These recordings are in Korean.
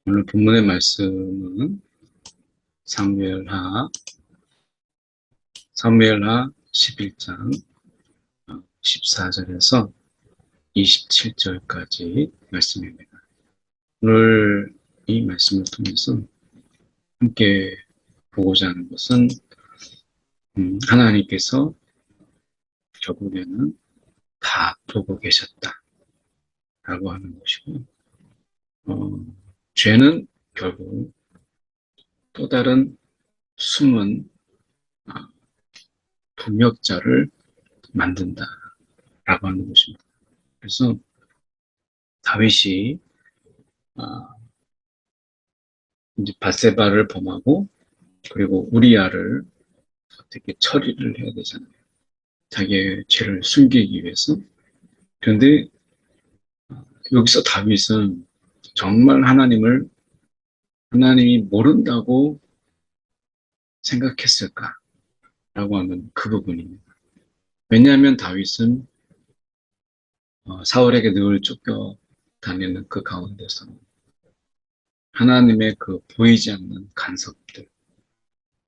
오늘 본문의 말씀은 사무엘하 11장 14절에서 27절까지 말씀입니다. 오늘 이 말씀을 통해서 함께 보고자 하는 것은 하나님께서 결국에는 다 보고 계셨다라고 하는 것이고, 죄는 결국 또 다른 숨은 동역자를 만든다라고 하는 것입니다. 그래서 다윗이 이제 밧세바를 범하고, 그리고 우리아를 어떻게 처리를 해야 되잖아요. 자기의 죄를 숨기기 위해서. 그런데 여기서 다윗은 정말 하나님이 모른다고 생각했을까라고 하는 그 부분입니다. 왜냐하면 다윗은 사울에게 늘 쫓겨다니는 그 가운데서 하나님의 그 보이지 않는 간섭들,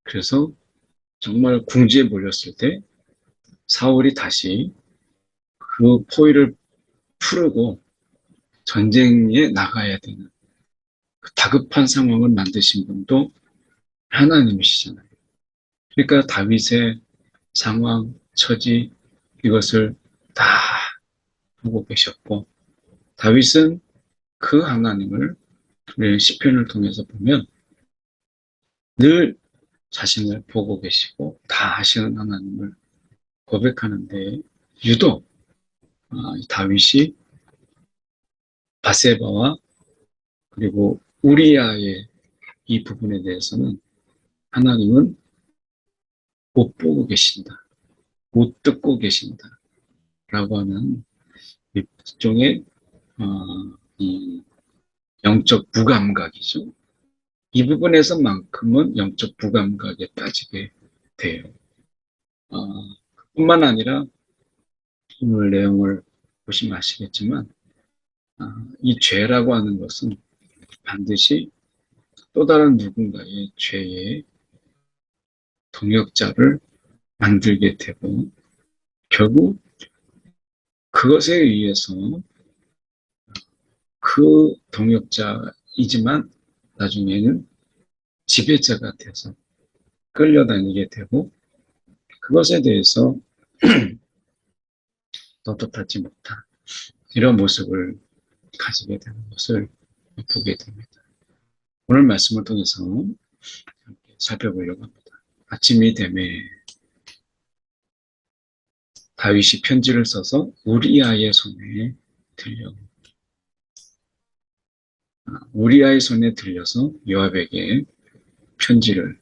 그래서 정말 궁지에 몰렸을 때 사울이 다시 그 포위를 풀고 전쟁에 나가야 되는 그 다급한 상황을 만드신 분도 하나님이시잖아요. 그러니까 다윗의 상황, 처지, 이것을 다 보고 계셨고, 다윗은 그 하나님을 우리 시편을 통해서 보면 늘 자신을 보고 계시고 다 아시는 하나님을 고백하는데, 유독 다윗이 바세바와 그리고 우리아의 이 부분에 대해서는 하나님은 못 보고 계신다, 못 듣고 계신다 라고 하는 일종의 이 영적 무감각이죠. 이 부분에서만큼은 영적 무감각에 빠지게 돼요. 뿐만 아니라 오늘 내용을 보시면 아시겠지만 이 죄라고 하는 것은 반드시 또 다른 누군가의 죄의 동역자를 만들게 되고, 결국 그것에 의해서 그 동역자이지만 나중에는 지배자가 돼서 끌려다니게 되고, 그것에 대해서 떳떳하지 못한 이런 모습을 가지게 되는 것을 보게 됩니다. 오늘 말씀을 통해서 살펴보려고 합니다. 아침이 되매 다윗이 편지를 써서 우리아의 손에 들려 우리아의 손에 들려서 요압에게 편지를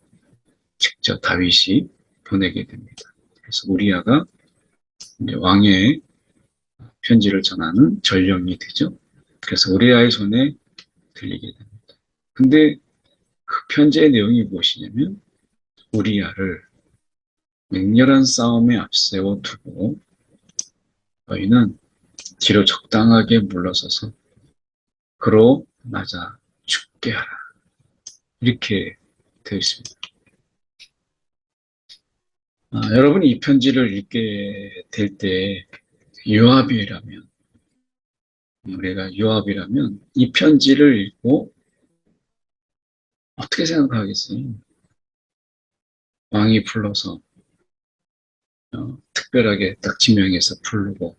직접 다윗이 보내게 됩니다. 그래서 우리아가 이제 왕의 편지를 전하는 전령이 되죠. 그래서 우리아의 손에 들리게 됩니다. 근데 그 편지의 내용이 무엇이냐면, 우리아를 맹렬한 싸움에 앞세워 두고 너희는 뒤로 적당하게 물러서서 그로 맞아 죽게 하라, 이렇게 되어 있습니다. 여러분이 이 편지를 읽게 될 때 요압이라면 우리가 요압이라면 이 편지를 읽고 어떻게 생각하겠어요? 왕이 불러서 특별하게 딱 지명해서 부르고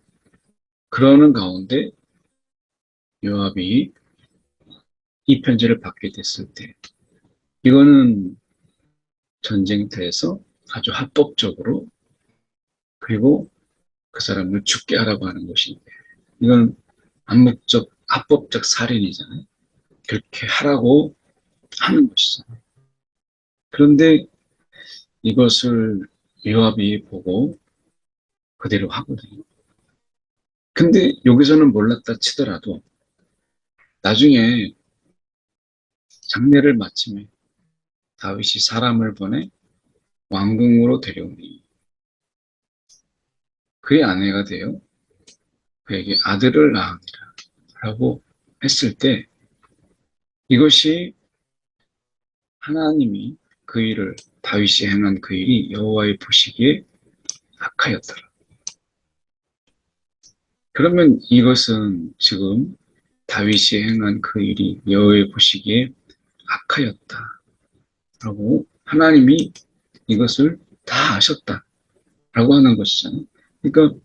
그러는 가운데 요압이 이 편지를 받게 됐을 때, 이거는 전쟁터에서 아주 합법적으로, 그리고 그 사람을 죽게 하라고 하는 것인데, 이건 암묵적 합법적 살인이잖아요. 그렇게 하라고 하는 것이잖아요. 그런데 이것을 요압이 보고 그대로 하거든요. 근데 여기서는 몰랐다 치더라도 나중에 장례를 마침에 다윗이 사람을 보내 왕궁으로 데려오니 그의 아내가 되어 그에게 아들을 낳으니라 라고 했을 때, 이것이 하나님이 그 일을 다윗이 행한 그 일이 여호와의 보시기에 악하였더라. 그러면 이것은 지금 다윗이 행한 그 일이 여호와의 보시기에 악하였다라고 하나님이 이것을 다 아셨다라고 하는 것이잖아요. 그러니까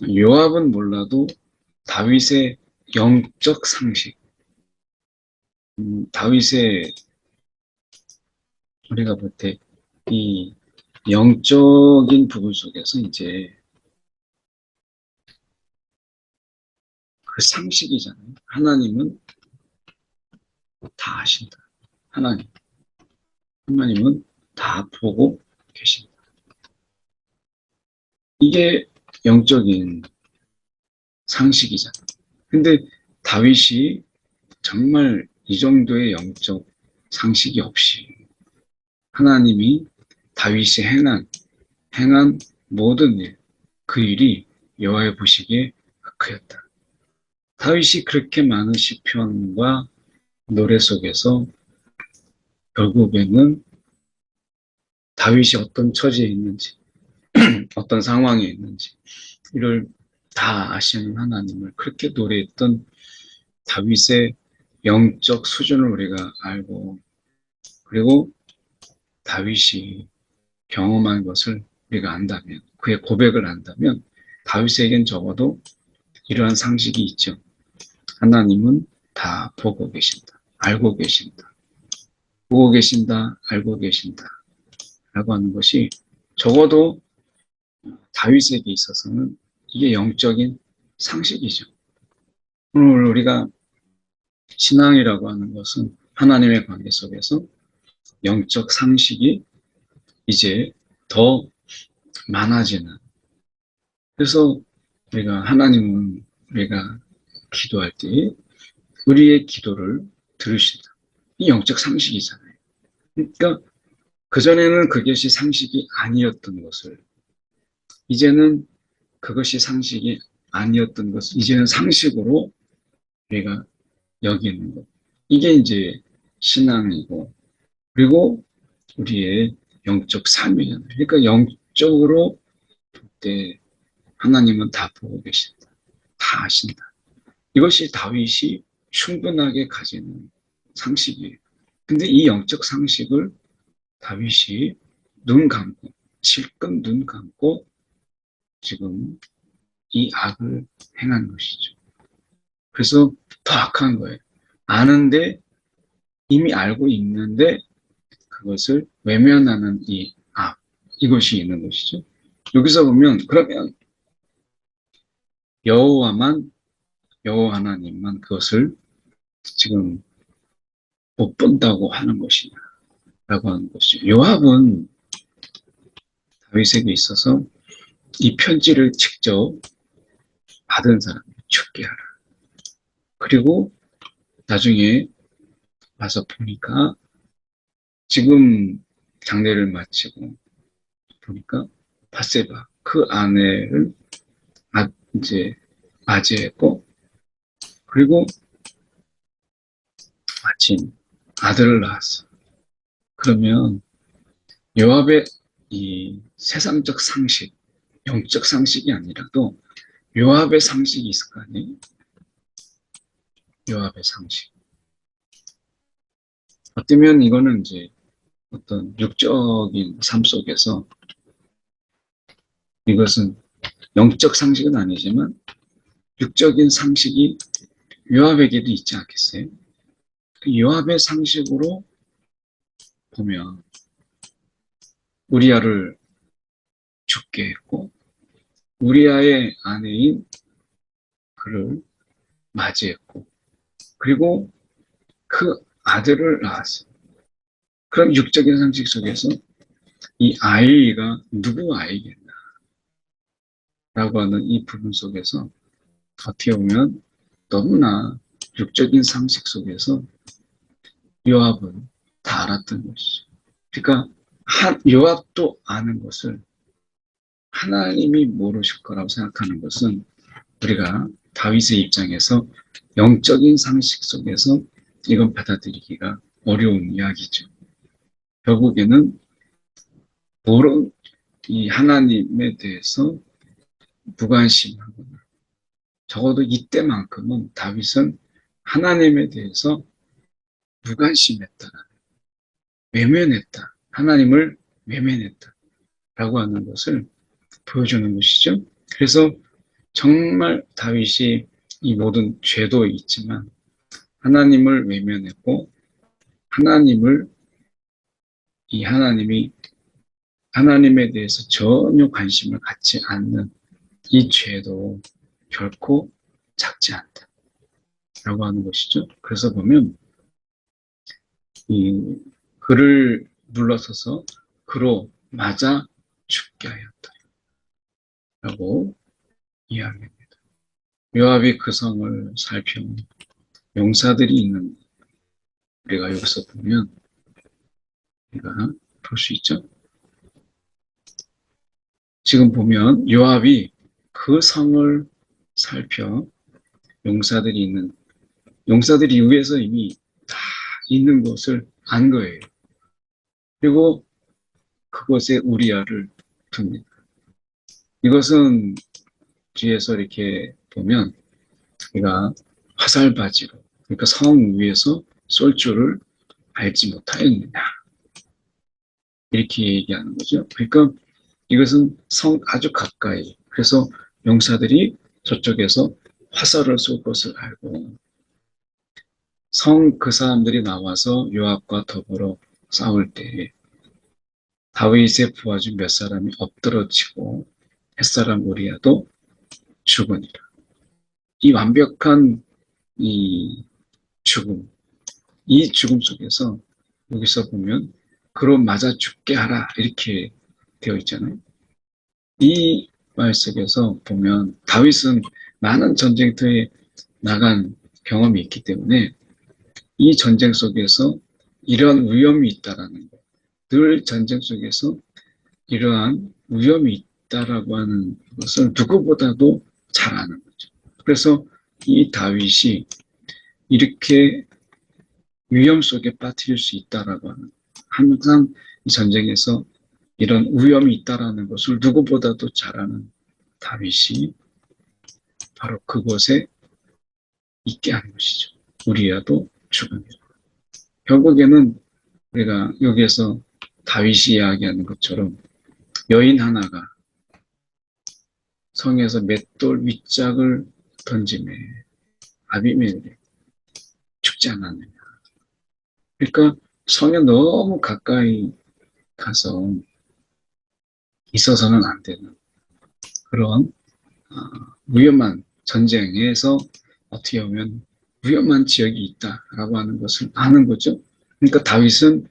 요압은 몰라도 다윗의 영적 상식, 다윗의 우리가 볼 때 이 영적인 부분 속에서 이제 그 상식이잖아요. 하나님은 다 아신다. 하나님은 다 보고 계신다. 이게 영적인 상식이잖아요. 근데 다윗이 정말 이 정도의 영적 상식이 없이 하나님이 다윗이 행한 모든 일, 그 일이 여호와의 보시기에 악하였다. 다윗이 그렇게 많은 시편과 노래 속에서 결국에는 다윗이 어떤 처지에 있는지, 어떤 상황에 있는지, 이를 다 아시는 하나님을 그렇게 노래했던 다윗의 영적 수준을 우리가 알고, 그리고 다윗이 경험한 것을 우리가 안다면, 그의 고백을 안다면, 다윗에겐 적어도 이러한 상식이 있죠. 하나님은 다 보고 계신다. 알고 계신다. 보고 계신다. 알고 계신다. 라고 하는 것이 적어도 다윗에게 있어서는 이게 영적인 상식이죠. 오늘 우리가 신앙이라고 하는 것은 하나님의 관계 속에서 영적 상식이 이제 더 많아지는. 그래서 우리가 기도할 때 우리의 기도를 들으신다. 이 영적 상식이잖아요. 그러니까 그전에는 그것이 상식이 아니었던 것을, 이제는 그것이 상식이 아니었던 것을 이제는 상식으로 우리가 여기는 것. 이게 이제 신앙이고, 그리고 우리의 영적 삶이잖아요. 그러니까 영적으로 볼 때 하나님은 다 보고 계신다. 다 아신다. 이것이 다윗이 충분하게 가지는 상식이에요. 근데 이 영적 상식을 다윗이 눈 감고, 질끈 눈 감고 지금 이 악을 행한 것이죠. 그래서 더 악한 거예요. 아는데, 이미 알고 있는데 그것을 외면하는 이 악, 이것이 있는 것이죠. 여기서 보면 그러면 여호와 하나님만 그것을 지금 못 본다고 하는 것이냐라고 하는 것이죠. 요압은 다윗에게 있어서 이 편지를 직접 받은 사람이 죽게 하라. 그리고 나중에 와서 보니까 지금 장례를 마치고 보니까 바세바 그 아내를 이제 맞이했고, 그리고 마침 아들을 낳았어. 그러면 요압의 이 세상적 상식, 영적 상식이 아니라도 요압의 상식이 있을 거 아니에요? 요압의 상식. 어쩌면 이거는 이제 어떤 육적인 삶 속에서 이것은 영적 상식은 아니지만 육적인 상식이 요압에게도 있지 않겠어요? 그 요압의 상식으로 보면 우리아를 죽게 했고, 우리아의 아내인 그를 맞이했고, 그리고 그 아들을 낳았어요. 그럼 육적인 상식 속에서 이 아이가 누구 아이겠나? 라고 하는 이 부분 속에서 어떻게 보면 너무나 육적인 상식 속에서 요압은 다 알았던 것이죠. 그러니까 요압도 아는 것을 하나님이 모르실 거라고 생각하는 것은 우리가 다윗의 입장에서 영적인 상식 속에서 이건 받아들이기가 어려운 이야기죠. 결국에는 이 하나님에 대해서 무관심하거나 적어도 이때만큼은 다윗은 하나님에 대해서 무관심했다, 외면했다, 하나님을 외면했다라고 하는 것을 보여주는 것이죠. 그래서 정말 다윗이 이 모든 죄도 있지만 하나님을 외면했고 하나님을 이 하나님에 대해서 전혀 관심을 갖지 않는 이 죄도 결코 작지 않다라고 하는 것이죠. 그래서 보면 이 그를 물러서서 그로 맞아 죽게 하였다라고 이야기합니다. 요압이 그 성을 살피면 용사들이 있는 우리가 여기서 보면 우리가 볼 수 있죠. 지금 보면 요압이 그 성을 살펴 용사들이 위에서 이미 다 있는 것을 안 거예요. 그리고 그곳에 우리아를 둡니다. 이것은 뒤에서 이렇게 보면 우리가 화살바지로 그러니까 성 위에서 쏠 줄을 알지 못하였느냐 이렇게 얘기하는 거죠. 그러니까 이것은 성 아주 가까이 그래서 용사들이 저쪽에서 화살을 쏠 것을 알고 성 그 사람들이 나와서 요압과 더불어 싸울 때 다윗의 부하 중 몇 사람이 엎드러지고 햇사람 우리아도 죽으니라. 이 완벽한 이 죽음 속에서 여기서 보면 그로 맞아 죽게 하라 이렇게 되어 있잖아요. 이 말 속에서 보면 다윗은 많은 전쟁터에 나간 경험이 있기 때문에 이 전쟁 속에서 이러한 위험이 있다라는 것, 늘 전쟁 속에서 이러한 위험이 있다라고 하는 것을 누구보다도 잘 아는 거죠. 그래서 이 다윗이 이렇게 위험 속에 빠뜨릴 수 있다라고 하는 항상 이 전쟁에서 이런 위험이 있다라는 것을 누구보다도 잘 아는 다윗이 바로 그곳에 있게 한 것이죠. 우리야도 죽음이라. 결국에는 우리가 여기에서 다윗이 이야기하는 것처럼 여인 하나가 성에서 맷돌 윗짝을 던짐에 아비멜렉이 죽지 않았느냐. 그러니까 성에 너무 가까이 가서 있어서는 안 되는 그런 위험한 전쟁에서 어떻게 보면 위험한 지역이 있다라고 하는 것을 아는 거죠. 그러니까 다윗은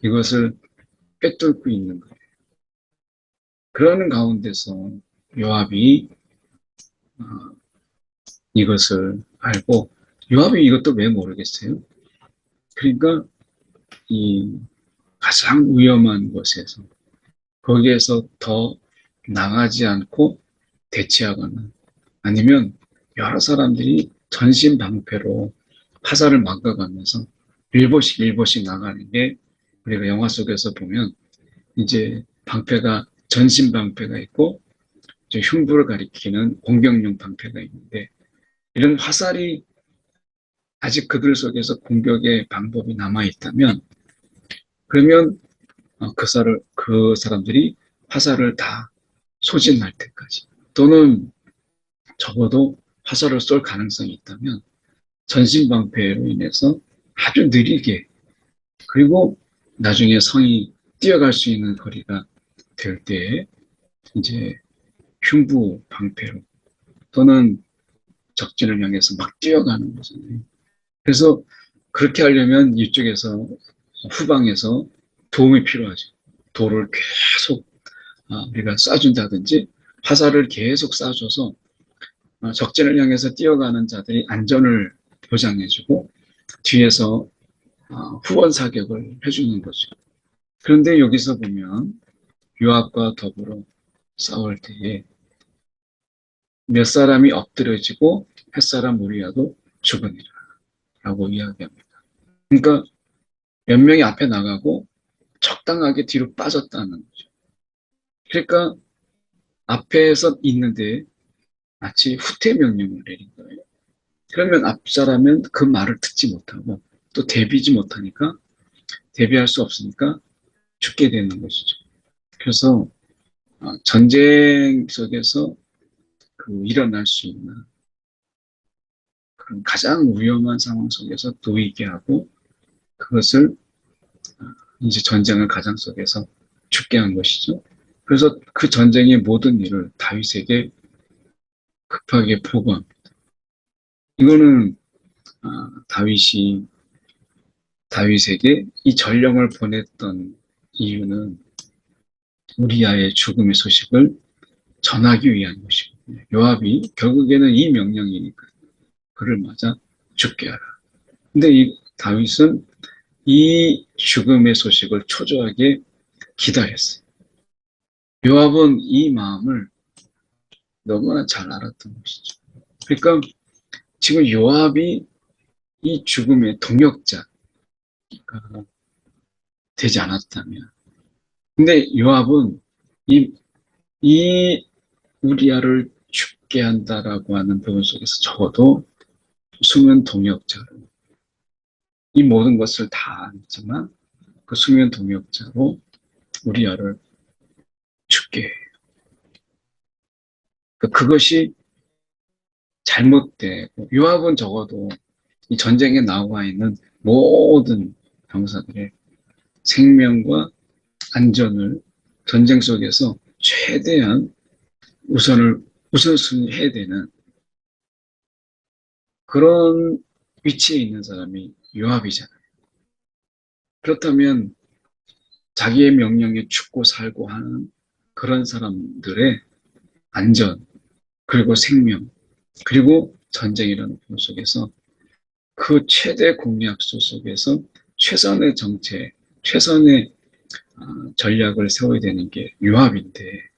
이것을 꿰뚫고 있는 거예요. 그러는 가운데서 요압이 이것을 알고 요압이 이것도 왜 모르겠어요? 그러니까 이 가장 위험한 곳에서 거기에서 더 나가지 않고 대치하거나 아니면 여러 사람들이 전신방패로 화살을 막아가면서 일보씩 나가는 게 우리가 영화 속에서 보면 이제 방패가 전신방패가 있고 이제 흉부를 가리키는 공격용 방패가 있는데 이런 화살이 아직 그들 속에서 공격의 방법이 남아있다면 그러면 그 사람들이 화살을 다 소진할 때까지 또는 적어도 화살을 쏠 가능성이 있다면 전신방패로 인해서 아주 느리게 그리고 나중에 성이 뛰어갈 수 있는 거리가 될 때에 이제 흉부 방패로 또는 적진을 향해서 막 뛰어가는 거잖아요. 그래서 그렇게 하려면 이쪽에서 후방에서 도움이 필요하죠. 돌을 계속 우리가 쏴준다든지 화살을 계속 쏴줘서 적진을 향해서 뛰어가는 자들이 안전을 보장해주고 뒤에서 후원 사격을 해주는 거죠. 그런데 여기서 보면 요압과 더불어 싸울 때에 몇 사람이 엎드려지고 햇사람 우리아도 죽으니라 라고 이야기합니다. 그러니까 몇 명이 앞에 나가고 적당하게 뒤로 빠졌다는 거죠. 그러니까 앞에서 있는데 마치 후퇴 명령을 내린 거예요. 그러면 앞사람은 그 말을 듣지 못하고 또 대비지 못하니까 대비할 수 없으니까 죽게 되는 것이죠. 그래서 전쟁 속에서 그 일어날 수 있는 그런 가장 위험한 상황 속에서 놓이게 하고 그것을 이제 전쟁을 가장 속에서 죽게 한 것이죠. 그래서 그 전쟁의 모든 일을 다윗에게 급하게 보고합니다. 이거는 다윗이 다윗에게 이 전령을 보냈던 이유는 우리아의 죽음의 소식을 전하기 위한 것이거든요. 요압이 결국에는 이 명령이니까 그를 맞아 죽게 하라. 근데 이 다윗은 이 죽음의 소식을 초조하게 기다렸어요. 요압은 이 마음을 너무나 잘 알았던 것이죠. 그러니까 지금 요압이 이 죽음의 동역자가 되지 않았다면, 근데 요압은 이, 이 우리아를 죽게 한다라고 하는 부분 속에서 적어도 수면 동역자로 이 모든 것을 다 알지만 그 수면 동역자로 우리아를 죽게 해요. 그것이 잘못되고 요압은 적어도 이 전쟁에 나와 있는 모든 병사들의 생명과 안전을 전쟁 속에서 최대한 우선순위 해야 되는 그런 위치에 있는 사람이 요압이잖아요. 그렇다면 자기의 명령에 죽고 살고 하는 그런 사람들의 안전, 그리고 생명, 그리고 전쟁이라는 부분 속에서 그 최대 공약수 속에서 최선의 정책, 최선의 전략을 세워야 되는 게 요압인데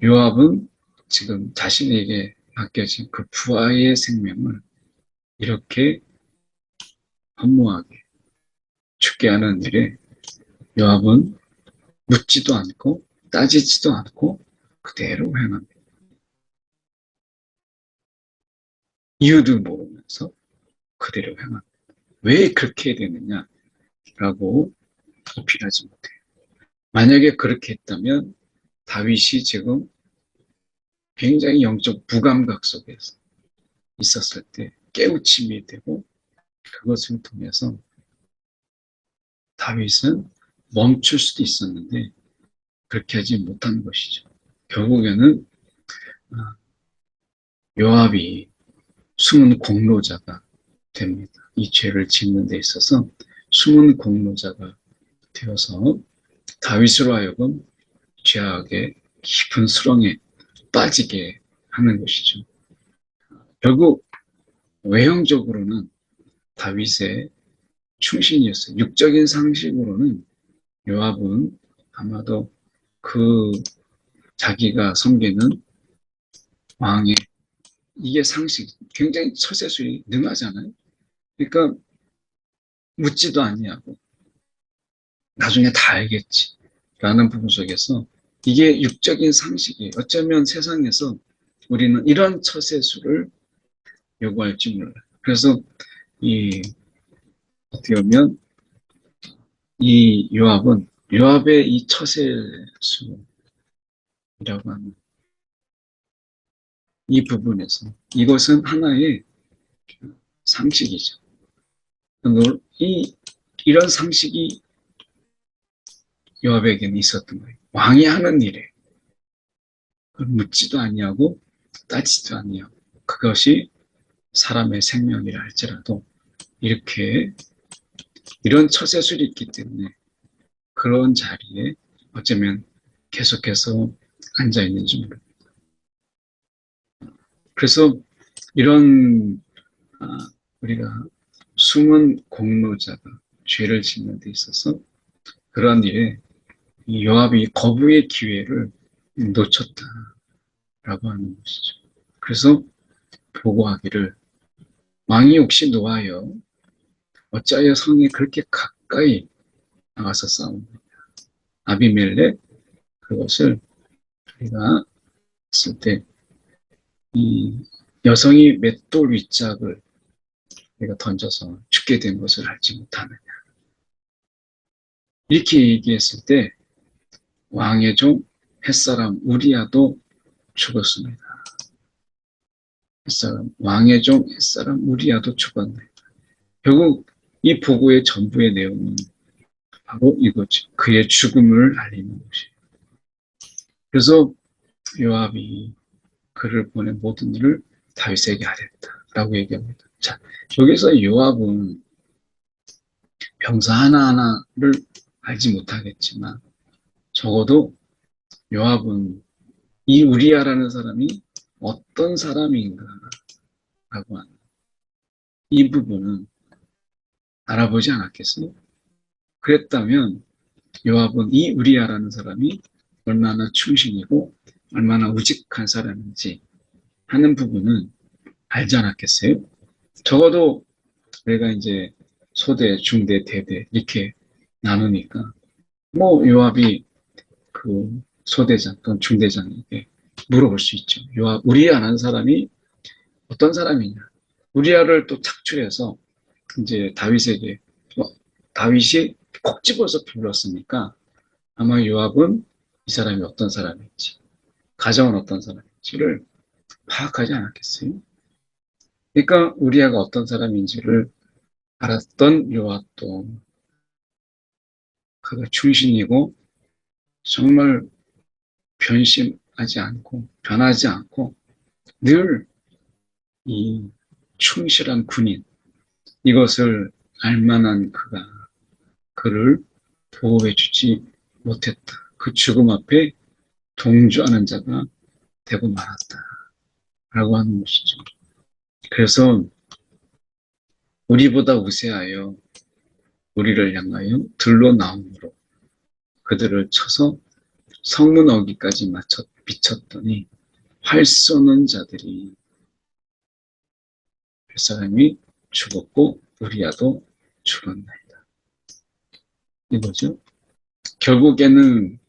요압은 지금 자신에게 맡겨진 그 부하의 생명을 이렇게 허무하게 죽게 하는 일에 요압은 묻지도 않고 따지지도 않고 그대로 행합니다. 이유도 모르면서 그대로 행합니다. 왜 그렇게 되느냐라고 어필하지 못해요. 만약에 그렇게 했다면 다윗이 지금 굉장히 영적 무감각 속에서 있었을 때 깨우침이 되고 그것을 통해서 다윗은 멈출 수도 있었는데 그렇게 하지 못한 것이죠. 결국에는 요압이 숨은 공로자가 됩니다. 이 죄를 짓는 데 있어서 숨은 공로자가 되어서 다윗으로 하여금 죄악의 깊은 수렁에 빠지게 하는 것이죠. 결국 외형적으로는 다윗의 충신이었어요. 육적인 상식으로는 요압은 아마도 그 자기가 섬기는 왕의 이게 상식, 굉장히 처세술이 능하잖아요. 그러니까 묻지도 않냐고 나중에 다 알겠지 라는 부분 속에서 이게 육적인 상식이에요. 어쩌면 세상에서 우리는 이런 처세술을 요구할지 몰라요. 그래서 이 어떻게 보면 이 요압의 이 처세술이라고 하는 이 부분에서 이것은 하나의 상식이죠. 이런 상식이 요압에게는 있었던 거예요. 왕이 하는 일에 그걸 묻지도 아니하고 따지지도 아니하고 그것이 사람의 생명이라 할지라도 이렇게 이런 처세술이 있기 때문에 그런 자리에 어쩌면 계속해서 앉아 있는지 모릅니다. 그래서 이런 우리가 숨은 공로자가 죄를 짓는 데 있어서 그런 일에 요압이 거부의 기회를 놓쳤다라고 하는 것이죠. 그래서 보고하기를 왕이 혹시 노하여 어찌하여 성에 그렇게 가까이 나가서 싸웁니다. 아비멜렉 그것을 우리가 했을 때 이 여성이 맷돌 윗짝을 우리가 던져서 죽게 된 것을 알지 못하느냐. 이렇게 얘기했을 때 왕의 종 햇사람 우리야도 죽었습니다. 햇사람 왕의 종 햇사람 우리야도 죽었네. 결국 이 보고의 전부의 내용은 바로 이거죠. 그의 죽음을 알리는 것이에요. 그래서 요압이 그를 보낸 모든 일을 다윗에게 하랬다라고 얘기합니다. 자, 여기서 요압은 병사 하나하나를 알지 못하겠지만 적어도 요압은 이 우리야라는 사람이 어떤 사람인가라고 하는 이 부분은 알아보지 않았겠어요? 그랬다면 요압은 이 우리야라는 사람이 얼마나 충신이고 얼마나 우직한 사람인지 하는 부분은 알지 않았겠어요? 적어도 우리가 이제 소대, 중대, 대대 이렇게 나누니까 뭐 요압이 그 소대장 또는 중대장에게 물어볼 수 있죠. 요압, 우리야라는 사람이 어떤 사람이냐? 우리야를 또 착출해서 이제 다윗에게 다윗이 콕 집어서 불렀으니까 아마 요압은 이 사람이 어떤 사람인지 가정은 어떤 사람인지를 파악하지 않았겠어요? 그러니까 우리야가 어떤 사람인지를 알았던 요압도 그가 충신이고 정말 변심하지 않고 변하지 않고 늘 이 충실한 군인 이것을 알만한 그가 그를 보호해주지 못했다. 그 죽음 앞에 동조하는 자가 되고 말았다. 라고 하는 것이죠. 그래서 우리보다 우세하여 우리를 향하여 들로 나옴으로 그들을 쳐서 성문 어기까지 비쳤더니 활 쏘는 자들이 햇사람이 죽었고 우리야도 죽었나이다. 이거죠. 결국에는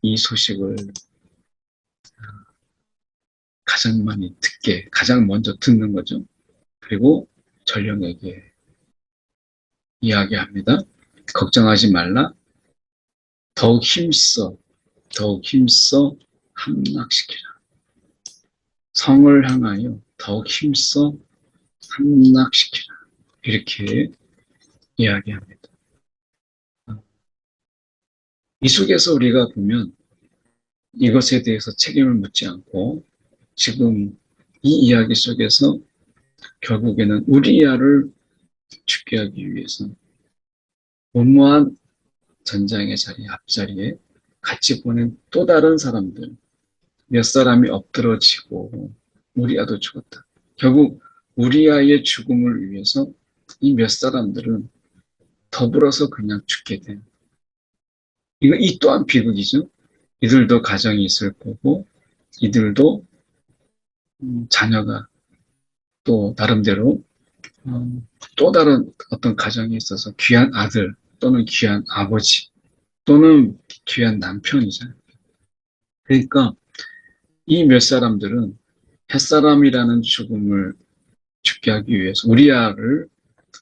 이 소식을 가장 많이 가장 먼저 듣는 거죠. 그리고 전령에게 이야기합니다. 걱정하지 말라. 더욱 힘써 함락시키라. 성을 향하여 더욱 힘써 함락시키라. 이렇게 이야기합니다. 이 속에서 우리가 보면 이것에 대해서 책임을 묻지 않고 지금 이 이야기 속에서 결국에는 우리야를 죽게 하기 위해서 무모한 전장의 자리 앞자리에 같이 보낸 또 다른 사람들 몇 사람이 엎드러지고 우리야도 죽었다. 결국 우리야의 죽음을 위해서 이 몇 사람들은 더불어서 그냥 죽게 된 이 또한 비극이죠. 이들도 가정이 있을 거고 이들도 자녀가 또 나름대로 또 다른 어떤 가정에 있어서 귀한 아들 또는 귀한 아버지 또는 귀한 남편이잖아요. 그러니까 이 몇 사람들은 햇사람이라는 죽음을 죽게 하기 위해서 우리야를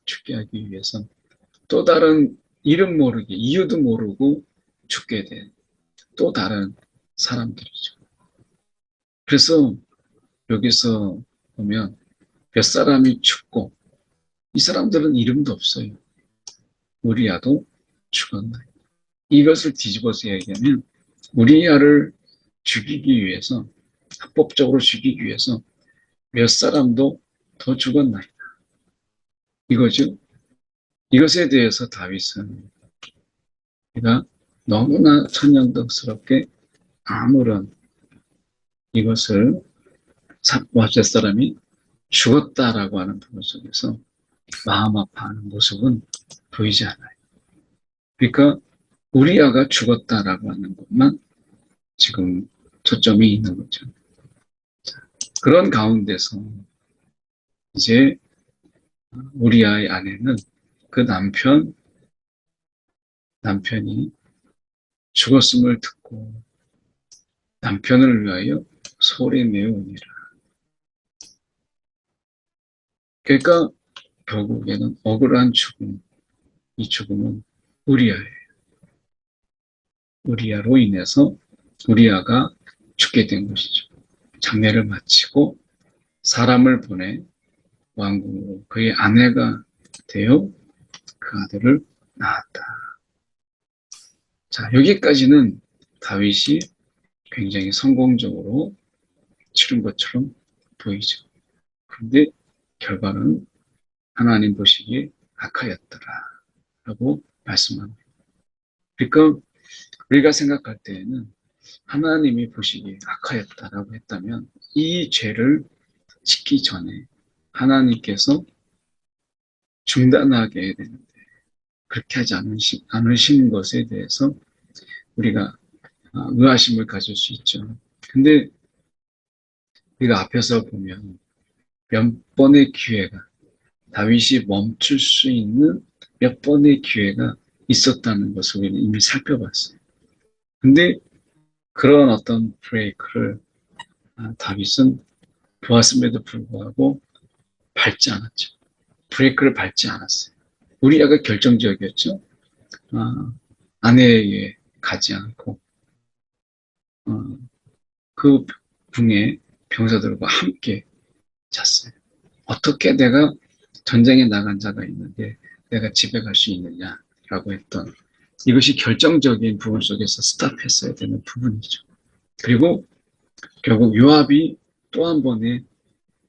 죽게 하기 위해서 또 다른 이름 모르게 이유도 모르고 죽게 된 또 다른 사람들이죠. 그래서 여기서 보면 몇 사람이 죽고 이 사람들은 이름도 없어요. 우리야도 죽었나요? 이것을 뒤집어서 얘기하면 우리야를 죽이기 위해서 합법적으로 죽이기 위해서 몇 사람도 더 죽었나이다. 이거죠. 이것에 대해서 다윗은 그가 너무나 천연덕스럽게 아무런 이것을 몇 사람이 죽었다라고 하는 부분 속에서 마음 아파하는 모습은 보이지 않아요. 그러니까 우리야가 죽었다라고 하는 것만 지금 초점이 있는 거죠. 그런 가운데서 이제 우리아의 아내는 그 남편이 죽었음을 듣고 남편을 위하여 소리 내우니라. 그러니까 결국에는 억울한 죽음, 이 죽음은 우리아예요. 우리아로 인해서 우리아가 죽게 된 것이죠. 장례를 마치고 사람을 보내 왕궁으로 그의 아내가 되어 그 아들을 낳았다. 자, 여기까지는 다윗이 굉장히 성공적으로 치른 것처럼 보이죠. 그런데 결과는 하나님 보시기에 악하였더라라고 말씀합니다. 그러니까 우리가 생각할 때에는 하나님이 보시기에 악하였다라고 했다면 이 죄를 짓기 전에 하나님께서 중단하게 해야 되는데 그렇게 하지 않으시는 것에 대해서 우리가 의아심을 가질 수 있죠. 근데 우리가 앞에서 보면 몇 번의 기회가 다윗이 멈출 수 있는 몇 번의 기회가 있었다는 것을 우리는 이미 살펴봤어요. 근데 그런 어떤 브레이크를 다윗은 보았음에도 불구하고 밟지 않았죠. 브레이크를 밟지 않았어요. 우리아가 결정적이었죠. 아내에게 가지 않고 그 궁에 병사들과 함께 잤어요. 어떻게 내가 전쟁에 나간 자가 있는데 내가 집에 갈 수 있느냐라고 했던 이것이 결정적인 부분 속에서 스탑했어야 되는 부분이죠. 그리고 결국 요압이 또 한 번의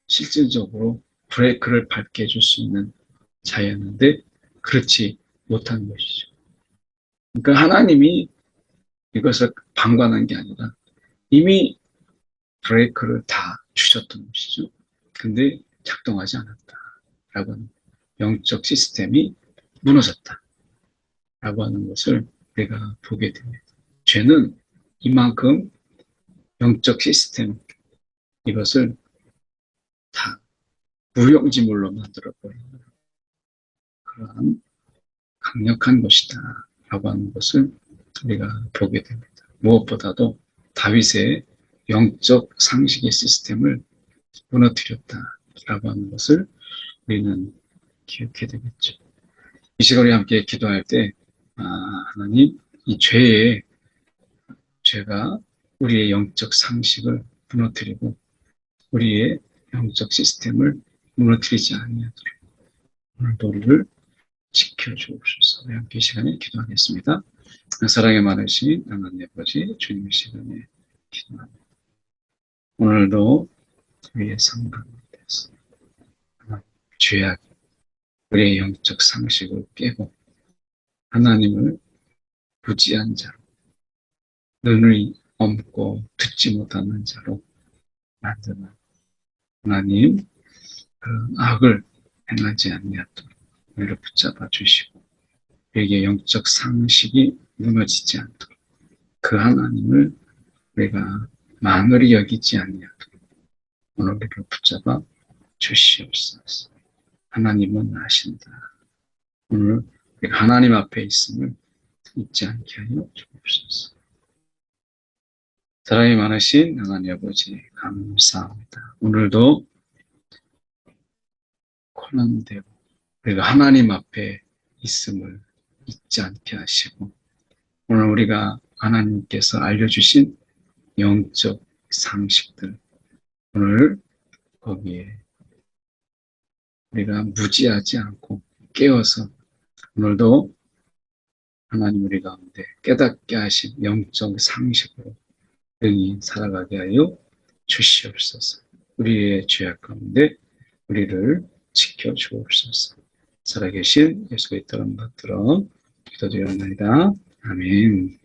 실질적으로 브레이크를 밟게 해줄 수 있는 자였는데 그렇지 못한 것이죠. 그러니까 하나님이 이것을 방관한 게 아니라 이미 브레이크를 다 주셨던 것이죠. 근데 작동하지 않았다라고 하는 영적 시스템이 무너졌다라고 하는 것을 우리가 보게 됩니다. 죄는 이만큼 영적 시스템 이것을 다 무용지물로 만들어버리는 그러한 강력한 것이다라고 하는 것을 우리가 보게 됩니다. 무엇보다도 다윗의 영적 상식의 시스템을 무너뜨렸다라고 하는 것을 우리는 기억해야 되겠죠. 이 시간에 함께 기도할 때 하나님 이 죄가 우리의 영적 상식을 무너뜨리고 우리의 영적 시스템을 무너뜨리지 아니하도록 오늘도 우리를 지켜주옵소서. 함께 이 시간에 기도하겠습니다. 사랑에 많으신 하나님 아버지 주님의 시간에 기도합니다. 오늘도 우리의 삶 가운데서 죄악이 우리의 영적 상식을 깨고 하나님을 무지한 자로 눈을 엄고 듣지 못하는 자로 만드는 하나님 그 악을 행하지 아니하도록 우리를 붙잡아 주시고 우리에게 영적 상식이 무너지지 않도록 그 하나님을 우리가 만월히 여기지 아니하도록 오늘 우리를 붙잡아 주시옵소서. 하나님은 아신다. 오늘 우리가 하나님 앞에 있음을 잊지 않게 하여 주옵소서. 사랑이 많으신 하나님 아버지 감사합니다. 오늘도 고난되고 우리가 하나님 앞에 있음을 잊지 않게 하시고 오늘 우리가 하나님께서 알려주신 영적 상식들 오늘 거기에 우리가 무지하지 않고 깨어서 오늘도 하나님 우리 가운데 깨닫게 하신 영적 상식으로 능히 살아가게 하여 주시옵소서. 우리의 죄악 가운데 우리를 지켜주옵소서. 살아계신 예수 그리스도의 이름으로 기도드리옵나이다. 아멘.